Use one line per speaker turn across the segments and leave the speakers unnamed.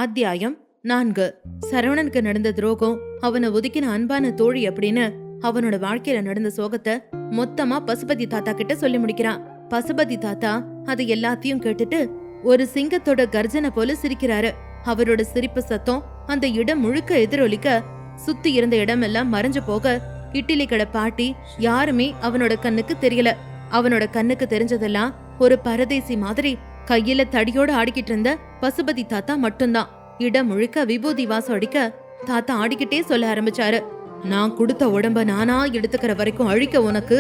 அத்தியாயம் 4. சரவணனுக்கு நடந்த துரோகம், அவனை ஒதுக்கின அன்பான தோழி அப்படின்னு அவனோட வாழ்க்கையில நடந்த சோகத்தை மொத்தமா பசுபதி தாத்தா கிட்ட சொல்லி முடிக்கிறான். பசுபதி தாத்தா அது எல்லாத்தையும் கேட்டுட்டு ஒரு சிங்கத்தோட கர்ஜனை போல சிரிக்கிறாரு. அவரோட சிரிப்பு சத்தம் அந்த இடம் முழுக்க எதிரொலிக்க, சுத்தி இருந்த இடம் எல்லாம் மறைஞ்சு போக, இட்லி கடை பாட்டி யாருமே அவனோட கண்ணுக்கு தெரியல. அவனோட கண்ணுக்கு தெரிஞ்சதெல்லாம் ஒரு பரதேசி மாதிரி கையில தடியோட ஆடிக்கிட்டு இருந்த பசுபதி தாத்தா மட்டும்தான். இடம் முழுக்க விபூதி வாசம் அடிக்க தாத்தா ஆடிக்கிட்டே சொல்ல ஆரம்பிச்சாரு. நான் கொடுத்த உடம்ப நானா எடுத்துக்கிற வரைக்கும் அழிக்க உனக்கு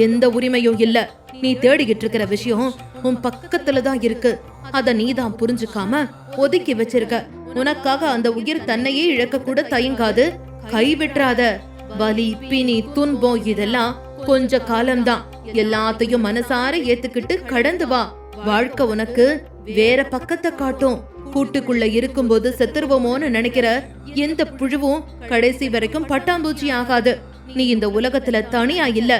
எந்த உரிமையும் இல்ல. நீ தேடிக்கிட்டு இருக்கிற விஷயம் உன் பக்கத்துலதான் இருக்கு. அத நீதான் புரிஞ்சுக்காம ஒதுக்கி வச்சிருக்க. உனக்காக அந்த உயிர் தன்னையே இழக்க கூட தயங்காது. கைவிட்டுறாத. வலி, பிணி, துன்பம் இதெல்லாம் கொஞ்ச காலம்தான். எல்லாத்தையும் மனசார ஏத்துக்கிட்டு கடந்து வா. வாழ்க்கை உனக்கு வேற பக்கத்தை காட்டும். கூட்டுக்குள்ள இருக்கும்போது செத்துருவோமோன்னு நினைக்கிற எந்த புழுவும் கடைசி வரைக்கும் பட்டாம்பூச்சி ஆகாது. நீ இந்த உலகத்துல தனியா இல்ல,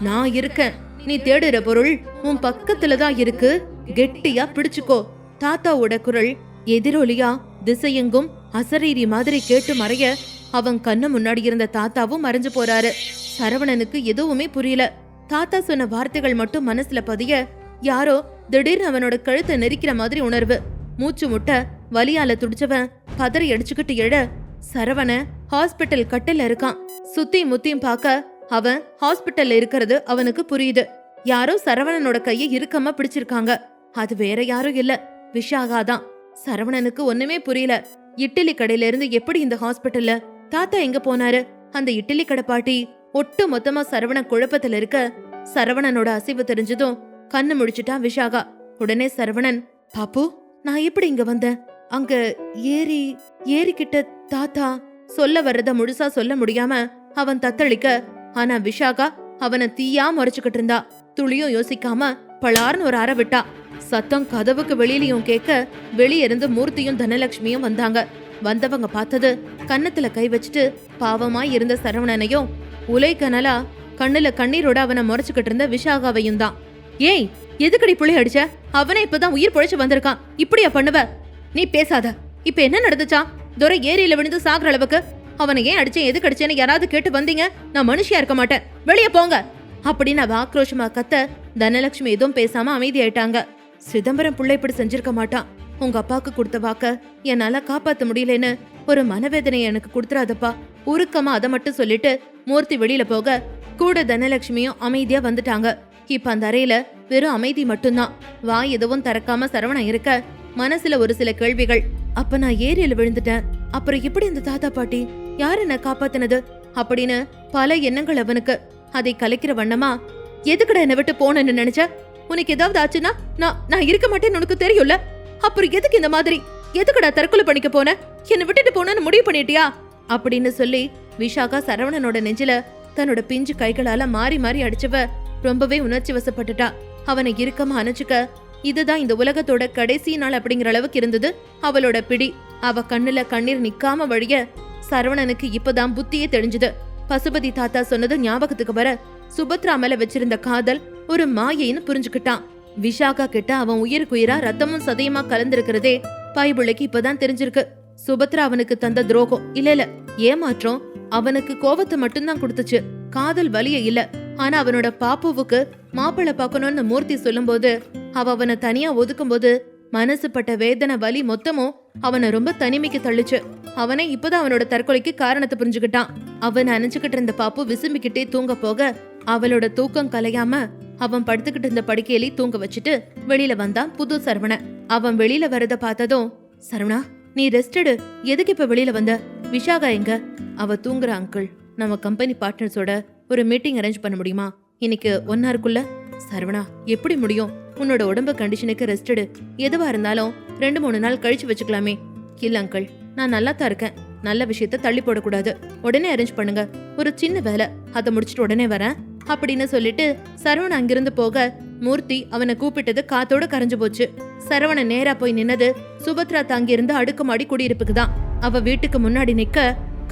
நான் இருக்கேன். நீ தேடுற பொருள் உன் பக்கத்துலதான் இருக்கு. கெட்டியா பிடிச்சுக்கோ. தாத்தாவோட குரல் எதிரொலியா திசையெங்கும் அசரீரி மாதிரி கேட்டு மறைய, அவன் கண்ணு முன்னாடி இருந்த தாத்தாவும் மறைஞ்சு போறாரு. சரவணனுக்கு எதுவுமே புரியல. தாத்தா சொன்ன வார்த்தைகள் மட்டும் மனசுல பதிய, யாரோ திடீர்னு அவனோட கழுத்தை நெரிக்கிற மாதிரி உணர்வு. மூச்சு முட்ட வலியால துடிச்சவன் பதறி அடிச்சுக்கிட்டு எழ, சரவண ஹாஸ்பிட்டல் கட்டில இருக்கான். சுத்தி முத்தியும் பார்க்க அவன் ஹாஸ்பிட்டல்ல இருக்கிறது அவனுக்கு புரியுது. யாரோ சரவணனோட கையை இறுக்கமா பிடிச்சிருக்காங்க. அது வேற யாரும் இல்ல, விஷாகாதான். சரவணனுக்கு ஒண்ணுமே புரியல. இட்லி கடையில இருந்து எப்படி இந்த ஹாஸ்பிட்டல்ல தாத்தா எங்க போனாரு? அந்த இட்லி கடை பாட்டி ஒட்டு மொத்தமா சரவண குழப்பத்துல இருக்க, சரவணனோட அசைவு தெரிஞ்சதும் கண்ணு முடிச்சுட்டான் விஷாகா. உடனே சரவணன், பாப்பு நான் எப்படி இங்க வந்தேன்? அங்க ஏறிக்கிட்ட தாத்தா சொல்ல வர்றத முழுசா சொல்ல முடியாம அவன் தத்தளிக்க, ஆனா விஷாகா அவனை தீயா முறைச்சுக்கிட்டு இருந்தா. துளியும் யோசிக்காம பளார்னு ஒரு அற விட்டா. சத்தம் கதவுக்கு வெளியிலயும் கேட்க, வெளியே இருந்து மூர்த்தியும் தனலட்சுமியும் வந்தாங்க. வந்தவங்க பார்த்தது கன்னத்துல கை வச்சுட்டு பாவமாய் இருந்த சரவணனையும், உலை கனலா கண்ணுல கண்ணீரோட அவனை முறைச்சுக்கிட்டு இருந்த விஷாகாவையும் தான். ஏய், எதுக்கடி புள்ளி அடிச்ச? அவனை இப்பதான் உயிர் பொழைச்சு வந்திருக்கான். இப்படியா பண்ணுவ? நீ பேசாத. இப்ப என்ன நடந்துச்சா? துரை ஏரியில விழுந்து சாகுற அளவுக்கு. அவனை ஏன் அடிச்சேன், எதுக்கு அடிச்சேன்னு யாராவது கேட்டு வந்தீங்க, நான் மனுஷியா இருக்க மாட்டேன். வெளியே போங்க அப்படின்னு அவ ஆக்ரோஷமா கத்த, தனலட்சுமி எதுவும் பேசாம அமைதியாயிட்டாங்க. சிதம்பரம் புள்ளை இப்படி செஞ்சிருக்க மாட்டான். உங்க அப்பாவுக்கு கொடுத்த வாக்க என்னால காப்பாத்த முடியலன்னு ஒரு மனவேதனையை எனக்கு கொடுத்துறாதப்பா. உருக்கமா அதை மட்டும் சொல்லிட்டு மூர்த்தி வெளியில போக, கூட தனலட்சுமியும் அமைதியா வந்துட்டாங்க. இப்ப அந்த அறையில வெறும் அமைதி மட்டும்தான். வாய் எதுவும் திறக்காம சரவணன் இருக்க, மனசுல ஒரு சில கேள்விகள். அப்ப நான் ஏரியில விழுந்துட்டேன், அப்புறம் எப்படி இந்த தாத்தா பாட்டி யார் என்ன காப்பாத்தினது அப்படின்னு பல எண்ணங்கள் அவனுக்கு. அதை கலைக்கிற வண்ணமா, எதுக்கடா என்ன விட்டு போனேன்னு நினைச்ச? உனக்கு ஏதாவது ஆச்சுன்னா நான் இருக்க மாட்டேன்னு உனக்கு தெரியும்ல. அப்புறம் எதுக்கு இந்த மாதிரி? எதுக்கடா தற்கொலை பண்ணிக்க போன? என்ன விட்டுட்டு போனேன்னு முடிவு பண்ணிட்டியா அப்படின்னு சொல்லி விஷாகா சரவணனோட நெஞ்சில தன்னோட பிஞ்சு கைகளால மாறி மாறி அடிச்சவ ரொம்பவே உணர்ச்சி வசப்பட்டுட்டா. அவனை இறுக்கமா அணைச்சுக்க, இதுதான் இந்த உலகத்தோட கடைசி நாள் அப்படிங்கிற அளவுக்கு இருந்தது அவளோட பிடி. அவ கண்ணுல கண்ணீர் நிக்காம வழிய, சரவணனுக்கு இப்பதான் புத்தியே தெரிஞ்சது. பசுபதி தாத்தா சொன்னது ஞாபகத்துக்கு வர, சுபத்ரா மேல வச்சிருந்த காதல் ஒரு மாயைன்னு புரிஞ்சுக்கிட்டான். விஷாகா கிட்ட அவன் உயிருக்குயிரா ரத்தமும் சதையுமா கலந்திருக்கிறதே பைபிளுக்கு இப்பதான் தெரிஞ்சிருக்கு. சுபத்ரா அவனுக்கு தந்த துரோகம் இல்ல ஏமாற்றம் அவனுக்கு கோவத்தை மட்டும்தான் கொடுத்துச்சு, காதல் வலிய இல்ல. ஆனா அவனோட பாப்புவுக்கு மாப்பிள்ளை பார்க்கணும்னு மூர்த்தி சொல்லும் போது, அவனை தனியா ஒதுக்கும் போது மனசு பட்ட வேதனை வலி மொத்தமும் அவனை ரொம்ப தனிமைக்கு தள்ளுச்சு. அவனே இப்பதான் அவனோட தற்கொலைக்கு காரணத்தை புரிஞ்சுக்கிட்டான். அவன் அணைச்சுக்கிட்டு இருந்த பாப்பு விசும்பிக்கிட்டே தூங்க போக, அவளோட தூக்கம் கலையாம அவன் படுத்துக்கிட்டு இருந்த படுக்கையிலே தூங்க வச்சுட்டு வெளியில வந்தான் புது சரவணன். அவன் வெளியில வரத பார்த்ததும், சரவணா நீ ரெஸ்டடு, எதுக்கு இப்ப வெளியில வந்த? விஷாகா எங்க? அவ தூங்குற அங்கிள். நம்ம கம்பெனி பார்ட்னர்ஸோட ஒரு மீட்டிங் அரேஞ்ச் பண்ண முடியுமா இன்னைக்கு 1 hourக்குள்ள? சரவணா எப்படி முடியும்? உன்னோட உடம்பு கண்டிஷனுக்கு ரெஸ்டடு. எதுவா இருந்தாலும் 2-3 நாள் கழிச்சு வச்சுக்கலாமே. இல்ல அங்கிள், நான் நல்லா தான் இருக்கேன். நல்ல விஷயத்த தள்ளி போடக்கூடாது. உடனே அரேஞ்ச் பண்ணுங்க. ஒரு சின்ன வேலை, அதை முடிச்சுட்டு உடனே வரேன் அப்படின்னு சொல்லிட்டு சரவணன் அங்கிருந்து போக, மூர்த்தி அவனை கூப்பிட்டது காத்தோட கரைஞ்சு போச்சு. சரவணன் நேரா போய் நின்னது சுபத்ரா தாங்கியிருந்த அடுக்குமாடி குடியிருப்புக்கு தான். அவ வீட்டுக்கு முன்னாடி நிக்க,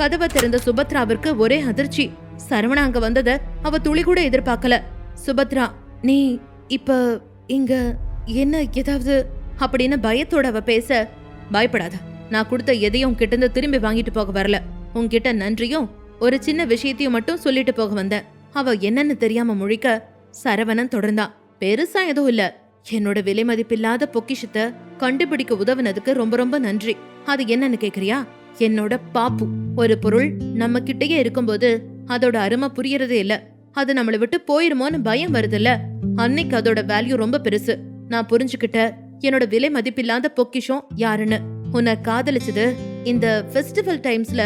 கதவை திறந்த சுபத்ராவிற்கு ஒரே அதிர்ச்சி. சரவணா அங்க வந்தத அவ துளி கூட எதிர்பார்க்கல. சுபத்ரா, நீ இப்ப இங்க என்ன ஏதாவது அப்படின்னு பயத்தோட அவ பேச, பயப்படாத, நான் கொடுத்த எதையும் உன்கிட்ட இருந்து திரும்பி வாங்கிட்டு போக வரல. உன்கிட்ட நன்றியும் ஒரு சின்ன விஷயத்தையும் மட்டும் சொல்லிட்டு போக வந்தேன். அவ என்னன்னு தெரியாம முழிக்க சரவணன் தொடர்ந்தான். பெருசா எதுவும் இல்ல. என்னோட விலை மதிப்பில்லாத பொக்கிஷத்தை கண்டுபிடிக்க உதவுனதுக்கு ரொம்ப ரொம்ப நன்றி. அது என்னன்னு கேக்குறியா? என்னோட பாப்பு. ஒரு பொருள் நம்ம கிட்டயே இருக்கும்போது அதோட அருமை புரியறதே இல்ல. அது நம்மளை விட்டு போயிருமோன்னு பயம் வருதுல்ல, அன்னைக்கு அதோட வேல்யூ ரொம்ப பெருசு. நான் புரிஞ்சுக்கிட்ட என்னோட விலை மதிப்பில்லாத பொக்கிஷம் யாருன்னு. உன்னை காதலிச்சது இந்த ஃபெஸ்டிவல் டைம்ஸ்ல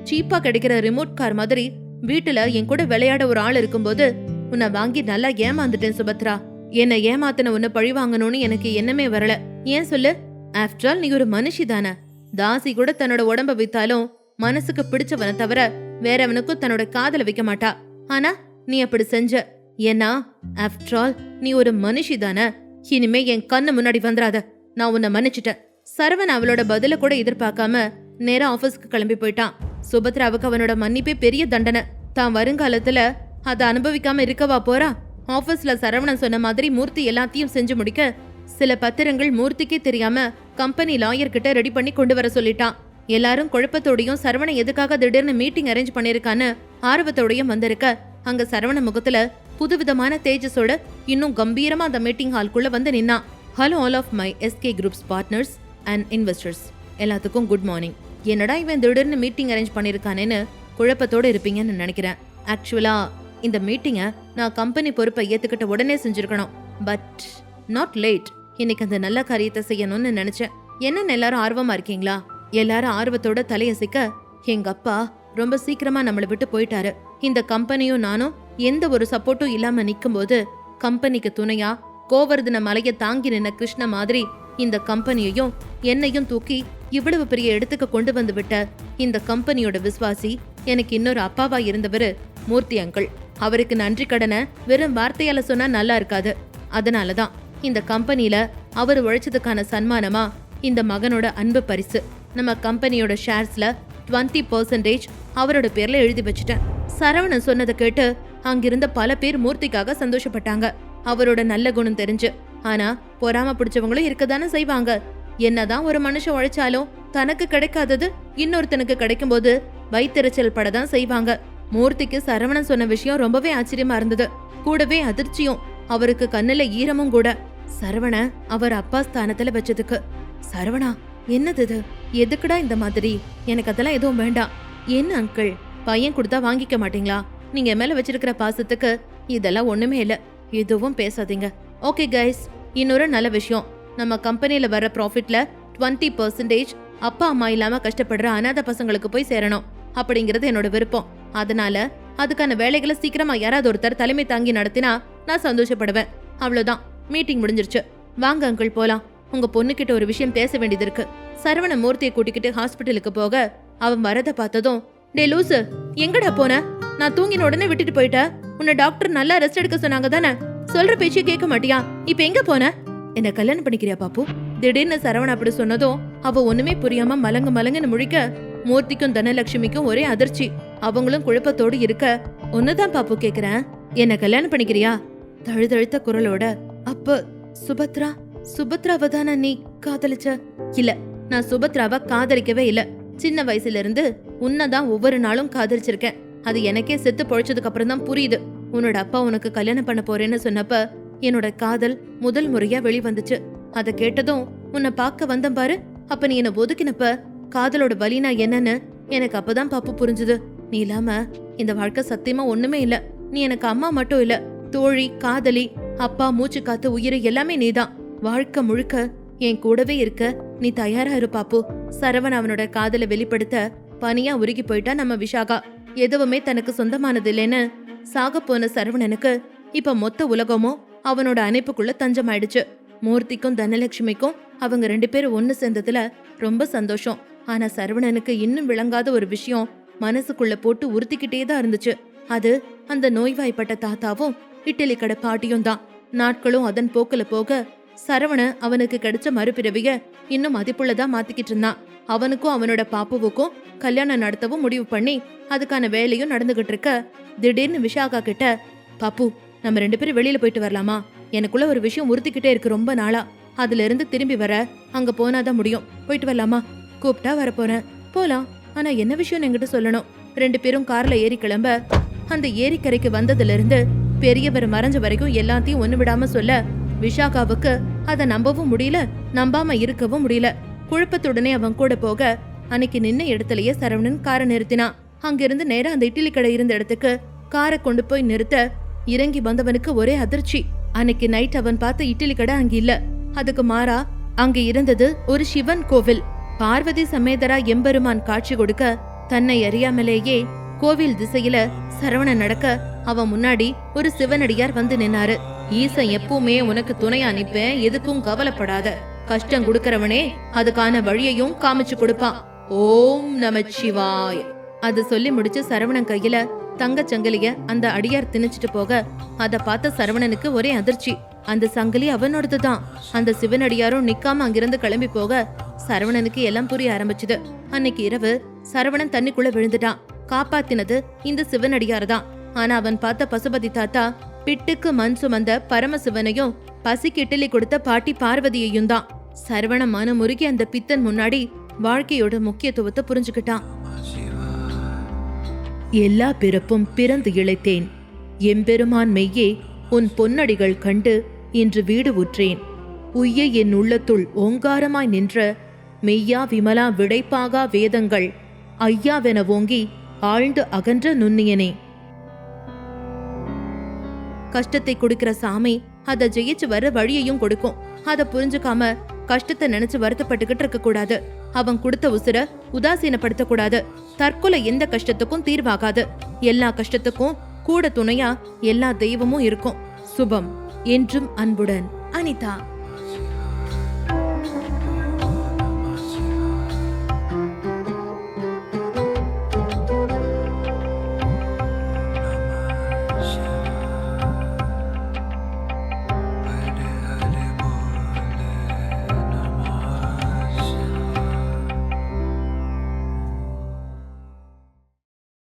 சீப்பா கிடைக்கிற ரிமோட் கார் மாதிரி வீட்டுல என் கூட விளையாட ஒரு ஆள் இருக்கும்போது உன்னை வாங்கி நல்லா ஏமாந்துட்டேன் சுபத்ரா. என்னை ஏமாத்தின உன்னை பழி வாங்கணும்னு எனக்கு எண்ணமே வரல. ஏன் சொல்லு? ஆஃப்டர் ஆல் நீ ஒரு மனுஷி தானே. தாசி கூட தன்னோட உடம்ப வித்தாலும் மனசுக்கு பிடிச்சவனை தவிர வேறவனுக்கும் தன்னோட காதல வைக்க மாட்டா. ஆனா நீ அப்படி செஞ்ச. ஏன்னா ஆஃப்டர் ஆல் நீ ஒரு மனுஷி தானே. இனிமே என் கண்ணு முன்னாடி வந்துடாத. நான் உன்னை மன்னிச்சிட்டேன். சரவன் அவளோட பதில கூட எதிர்பார்க்காம நேரா ஆபீஸ்க்கு கிளம்பி போயிட்டான். சுபத்ராவுக்கு அவனோட மன்னிப்பே பெரிய தண்டனை. தான் வருங்காலத்துல அதை அனுபவிக்காம இருக்கவா போறா? ஆபீஸ்ல சரவணன் சொன்ன மாதிரி மூர்த்தி எல்லாத்தையும் செஞ்சு முடிக்க சில பத்திரங்கள் மூர்த்திக்கே தெரியாம கம்பெனி லாயர் கிட்ட ரெடி பண்ணி கொண்டு வர சொல்லிட்டான். எல்லாரும் குழப்பத்தோடையும் சரவணன் எதுக்காக திடீர்னு மீட்டிங் அரேஞ்ச் பண்ணிருக்கான்னு ஆர்வத்தோடையும் வந்திருக்க அங்க சரவண முகத்துல புதுவிதமான தேஜஸோட இன்னும் கம்பீரமா அந்த மீட்டிங் ஹால்குள்ள வந்து நின்னான். Hello all of my SK groups partners and investors, எல்லாத்துக்கும் குட் மார்னிங். என்னடா இவன் திடீர்னு மீட்டிங் அரேஞ்ச் பண்ணிருக்கானேன்னு குழப்பத்தோட இருப்பீங்கன்னு நினைக்கிறேன். ஆக்சுவலா இந்த மீட்டிங்கை நான் கம்பெனி பொறுப்பை ஏத்துக்கிட்ட உடனே செஞ்சிருக்கணும். But not late. இன்னைக்கு அந்த நல்ல காரியத்தை செய்யணும்னு நினைச்சேன். என்னன்னு எல்லாரும் ஆர்வமா இருக்கீங்களா? எல்லாரும் ஆர்வத்தோட தலையசைக்க எங்க அப்பா ரொம்ப சீக்கிரமா நம்மளை விட்டு போயிட்டாரு. இந்த கம்பெனியும் நானும் எந்த ஒரு சப்போர்ட்டும் இல்லாம நிக்கும்போது கம்பெனிக்கு துணையா கோவர்தன மலைய தாங்கி நின்ன கிருஷ்ண மாதிரி இந்த கம்பெனியையும் என்னையும் தூக்கி இவ்வளவு பெரிய இடத்துக்கு கொண்டு வந்து விட்ட இந்த கம்பெனியோட விசுவாசி எனக்கு இன்னொரு அப்பாவா இருந்தவரு மூர்த்தி அங்கிள். அவருக்கு நன்றி கடனை வெறும் வார்த்தையால சொன்னா நல்லா இருக்காது. அதனாலதான் இந்த கம்பெனில அவர் உழைச்சதுக்கான சன்மானமா இந்த மகனோட அன்பு பரிசு நம்ம கம்பெனியோட ஷேர்ஸ்ல 20% அவரோட பேர்ல எழுதி வச்சுட்டேன். சரவணன் சொன்னதை கேட்டு அங்கிருந்த பல பேர் மூர்த்திக்காக சந்தோஷப்பட்டாங்க. அவரோட நல்ல குணம் தெரிஞ்சு. ஆனா பொறாம பிடிச்சவங்களும் இருக்கதானே செய்வாங்க. என்னதான் ஒரு மனுஷன் உழைச்சாலும் தனக்கு கிடைக்காதது இன்னொருத்தனுக்கு கிடைக்கும் போது வைத்தறிச்சல் படதான் செய்வாங்க. மூர்த்திக்கு சரவணன் சொன்ன விஷயம் ரொம்பவே ஆச்சரியமா இருந்தது. கூடவே அதிர்ச்சியும். அவருக்கு கண்ணுல ஈரமும் கூட. சரவண அவர் அப்பா ஸ்தானத்துல வச்சதுக்கு. சரவணா, என்னது இது? எதுக்குடா இந்த மாதிரி? எனக்கு அதெல்லாம் எதுவும் வேண்டாம். என்ன அங்கிள், பையன் கொடுத்தா வாங்கிக்க மாட்டீங்களா? நீங்க மேல வச்சிருக்கிற பாசத்துக்கு இதெல்லாம் ஒண்ணுமே இல்ல. எதுவும் பேசாதீங்க. ஓகே கைஸ், இன்னொரு நல்ல விஷயம். நம்ம கம்பெனில வர ப்ராஃபிட்ல 20% அப்பா அம்மா இல்லாம கஷ்டப்படுற அனாதை பசங்களுக்கு போய் சேரணும் அப்படிங்கிறது என்னோட விருப்பம். அதனால அதுக்கான வேலைகளை சீக்கிரமா யாராவது ஒருத்தர் தலைமை தாங்கி நடத்தினா நான் சந்தோஷப்படுவேன். அவ்வளவுதான். மீட்டிங் முடிஞ்சிருச்சு. வாங்க அங்கிள் போலாம். உங்க பொண்ணுகிட்ட ஒரு விஷயம் பேச வேண்டியது இருக்கு. சரவண மூர்த்தியை கூட்டிக்கிட்டு ஹாஸ்பிட்டலுக்கு போக அவன் வரத பார்த்ததும், டே லூசு, எங்கடா போன? நான் தூங்கின உடனே விட்டுட்டு போயிட்ட. உன்னை டாக்டர் நல்லா ரெஸ்ட் எடுக்க சொன்னாங்க தானே? சொல்ற பேச்சே கேட்க மாட்டியா? இப்ப எங்க போன? என்ன கல்யாணம் பண்ணிக்கிறியா பாப்பு? திடீர்னு சரவண அப்படி சொன்னதும் அவ ஒண்ணுமே புரியாம மலங்குன்னு முழிக்க மூர்த்திக்கும் தனலட்சுமிக்கும் ஒரே அதிர்ச்சி. அவங்களும் குழப்பத்தோடு இருக்க, ஒன்னுதான் பாப்பு கேக்குறேன், என்ன கல்யாணம் பண்ணிக்கிறியா? தழுதழுத்த குரலோட. அப்ப சுபத்ரா, சுபத்ராவை தானே நீ காதலிச்ச? இல்ல, நான் சுபத்ராவை காதலிக்கவே இல்ல. சின்ன வயசுல இருந்து உன்னதான் ஒவ்வொரு நாளும் காதலிச்சிருக்கேன். அது எனக்கே செத்து பொழைச்சதுக்கு அப்புறம் தான் புரியுது. உன்னோட அப்பா உனக்கு கல்யாணம் பண்ண போறேன்னு சொன்னப்ப என்னோட காதல் முதல் முறையா வெளிவந்துச்சு. அத கேட்டதும் உன்னை பார்க்க வந்தேன் பாரு. அப்ப நீ என்ன ஒதுக்கினப்ப காதலோட வலினா என்னன்னு எனக்கு அப்பதான் பாப்பு புரிஞ்சுது. நீ இல்லாம இந்த வாழ்க்கை சத்தியமா ஒண்ணுமே இல்ல. நீ எனக்கு அம்மா மட்டும் இல்ல, தோழி, காதலி, அப்பா, மூச்சு காத்து, உயிரை எல்லாமே நீதான். வாழ்க்கை முழுக்க என் கூடவே இருக்க நீ தயாரா இரு பாப்பு. சரவன் அவனோட காதலை வெளிப்படுத்த பனியா உருகி போயிட்டா நம்ம விஷாகா. எதுவுமே தனக்கு சொந்தமானது இல்லைன்னு சாக போன சரவணனுக்கு இப்ப மொத்த உலகமும் அவனோட அணைப்புக்குள்ள தஞ்சமாயிடுச்சு. மூர்த்திக்கும் தனலட்சுமிக்கும் அவங்க 2 பேரும் ஒண்ணு சேர்ந்ததுல ரொம்ப சந்தோஷம். ஆனா சரவணனுக்கு இன்னும் விளங்காத ஒரு விஷயம் மனசுக்குள்ள போட்டு உறுத்திக்கிட்டே தான் இருந்துச்சு. அது அந்த நோய்வாய்ப்பட்ட தாத்தாவும் இட்லி கடை பாட்டியும் தான். நாட்களும் அதன் போக்குல போக சரவண அவனுக்கு கிடைச்ச மறுபிறவிய இன்னும் மதிப்புள்ளதா மாத்திக்கிட்டு இருந்தான். அவனுக்கும் அவனோட பாப்புவுக்கும் கல்யாணம் நடத்தவும் முடிவு பண்ணி அதுக்கான வேலையும் நடந்துகிட்டு இருக்க திடீர்னு விஷாகா கிட்ட, பாப்பு, நம்ம 2 பேரும் வெளியில போயிட்டு வரலாமா? எனக்குள்ள ஒரு விஷயம் உறுத்திக்கிட்டே இருக்கு ரொம்ப நாளா. அதுல இருந்து திரும்பி வர அங்க போனாதான் முடியும். போயிட்டு வரலாமா? கூப்பிட்டா வரப்போறேன், போலாம். ஆனா என்ன விஷயம் என்கிட்ட சொல்லணும். 2 பேரும் கார்ல ஏறி கிளம்ப அந்த ஏரிக்கரைக்கு வந்ததுல இருந்து பெரியவர் மறைஞ்ச வரைக்கும் எல்லாத்தையும் ஒண்ணு விடாம சொல்ல விஷாகாவுக்கு அத நம்பவும் முடியல, நம்பாம இருக்கவும் முடியல. குழப்பத்துடனே அவன் கூட போக அன்னைக்கு நின்ன இடத்துலயே சரவணன் காரை நிறுத்தினான். அங்கிருந்து நேரா அந்த இட்லி கடை இருந்த இடத்துக்கு காரை கொண்டு போய் நிறுத்த இறங்கி வந்தவனுக்கு ஒரே அதிர்ச்சி. அன்னைக்கு நைட் அவன் பார்த்த இட்லி கடை அங்க இல்ல. அதுக்கு மாறா அங்க இருந்தது ஒரு சிவன் கோவில். பார்வதி சமேதரா எம்பெருமான் காட்சி கொடுக்க தன்னை அறியாமலேயே கோவில் திசையில சரவணன் நடக்க அவன் முன்னாடி ஒரு சிவனடியார் வந்து நின்னாரு. ஈசன் எப்பவுமே உனக்கு துணையா நிப்பேன், எதுக்கும் கவலைப்படாத. கஷ்டம் கொடுக்கறவனே அதுக்கான வழியையும் காமிச்சு கொடுப்பான். ஓம் நமச்சிவாய. அது சொல்லி முடிச்சு சரவணன் கையில தங்கச் சங்கிலிய அந்த அடியார் திணிச்சிட்டு போக அத பார்த்த சரவணனுக்கு ஒரே அதிர்ச்சி. அந்த சங்கிலி அவனோடதுதான். அந்த சிவனடியாரும் நிக்காம அங்கிருந்து கிளம்பி போக சரவணனுக்கு எல்லாம் புரிய ஆரம்பிச்சுது. அன்னைக்கு இரவு சரவணன் தண்ணிக்குள்ள விழுந்துட்டான். காப்பாத்தினது இந்த சிவனடியார் தான். ஆனா அவன் பார்த்த பசுபதி தாத்தா பிட்டுக்கு மண் சுமந்த பரமசிவனையும் பசிக்கு இட்லி கொடுத்த பாட்டி பார்வதியையும் தான். சரவண மனம் முருகி அந்த பித்தன் முன்னாடி வாழ்க்கையோட முக்கியத்துவத்தை புரிஞ்சுக்கிட்டான். எல்லா பிறப்பும் பிறந்து இழைத்தேன், எம்பெருமான் மெய்யே உன் பொன்னடிகள் கண்டு இன்று வீடு உற்றேன். உய்ய என் உள்ளத்துள் ஓங்காரமாய் நின்ற மெய்யா விமலா விடைப்பாகா வேதங்கள் ஐயாவென ஓங்கி ஆழ்ந்து அகன்ற நுண்ணியனே. கஷ்டத்தை கொடுக்கிற சாமி அத ஜெயிச்சு வர வழியையும் கொடுக்கும். அத புரிஞ்சுக்காம கஷ்டத்தை நினைச்சு வருத்தப்பட்டுக்கிட்டு இருக்க கூடாது. அவன் கொடுத்த உசுர உதாசீனப்படுத்த கூடாது. தற்கொலை எந்த கஷ்டத்துக்கும் தீர்வாகாது. எல்லா கஷ்டத்துக்கும் கூட துணையா எல்லா தெய்வமும் இருக்கும். சுபம். என்றும் அன்புடன் அனிதா.